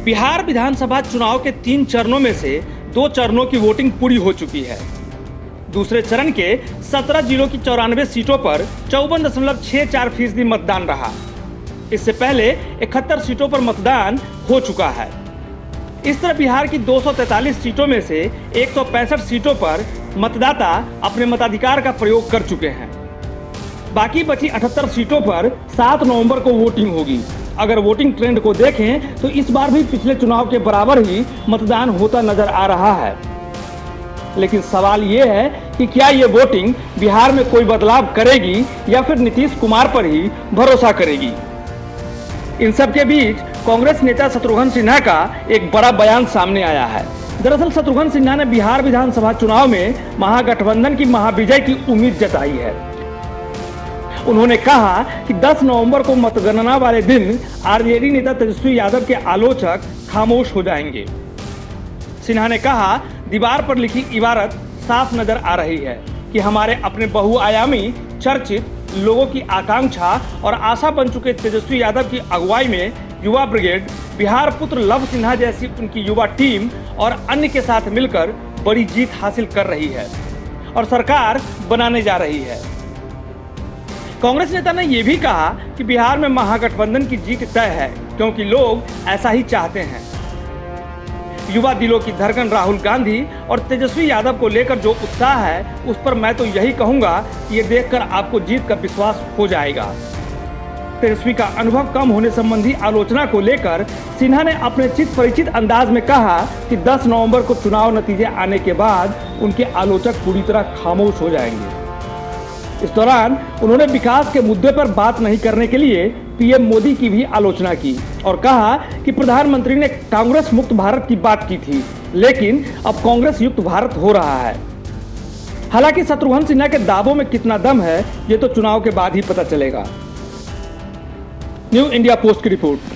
बिहार विधानसभा चुनाव के 3 चरणों में से 2 चरणों की वोटिंग पूरी हो चुकी है। दूसरे चरण के 17 जिलों की 94 सीटों पर 54.64% मतदान रहा। इससे पहले 71 सीटों पर मतदान हो चुका है। इस तरह बिहार की 243 सीटों में से 165 सीटों पर मतदाता अपने मताधिकार का प्रयोग कर चुके हैं। बाकी बची 78 सीटों पर 7 नवंबर को वोटिंग होगी। अगर वोटिंग ट्रेंड को देखें तो इस बार भी पिछले चुनाव के बराबर ही मतदान होता नजर आ रहा है। लेकिन सवाल ये है कि क्या ये वोटिंग बिहार में कोई बदलाव करेगी या फिर नीतीश कुमार पर ही भरोसा करेगी। इन सब के बीच कांग्रेस नेता शत्रुघ्न सिन्हा का एक बड़ा बयान सामने आया है। दरअसल शत्रुघ्न सिन्हा ने बिहार विधानसभा चुनाव में महागठबंधन की महाविजय की उम्मीद जताई है। उन्होंने कहा कि 10 नवंबर को मतगणना वाले दिन आरजेडी नेता तेजस्वी यादव के आलोचक खामोश हो जाएंगे। सिन्हा ने कहा, दीवार पर लिखी इबारत साफ नजर आ रही है कि हमारे अपने बहुआयामी, चर्चित, लोगों की आकांक्षा और आशा बन चुके तेजस्वी यादव की अगुवाई में युवा ब्रिगेड, बिहार पुत्र लव सिन्हा जैसी उनकी युवा टीम और अन्य के साथ मिलकर बड़ी जीत हासिल कर रही है और सरकार बनाने जा रही है। कांग्रेस नेता ने यह भी कहा कि बिहार में महागठबंधन की जीत तय है क्योंकि लोग ऐसा ही चाहते हैं। युवा दिलों की धड़कन राहुल गांधी और तेजस्वी यादव को लेकर जो उत्साह है, उस पर मैं तो यही कहूंगा कि ये देखकर आपको जीत का विश्वास हो जाएगा। तेजस्वी का अनुभव कम होने संबंधी आलोचना को लेकर सिन्हा ने अपने चित परिचित अंदाज में कहा कि 10 नवंबर को चुनाव नतीजे आने के बाद उनके आलोचक पूरी तरह खामोश हो जाएंगे। इस दौरान उन्होंने विकास के मुद्दे पर बात नहीं करने के लिए पीएम मोदी की भी आलोचना की और कहा कि प्रधानमंत्री ने कांग्रेस मुक्त भारत की बात की थी, लेकिन अब कांग्रेस युक्त भारत हो रहा है। हालांकि शत्रुघ्न सिन्हा के दावों में कितना दम है, ये तो चुनाव के बाद ही पता चलेगा। न्यू इंडिया पोस्ट की रिपोर्ट।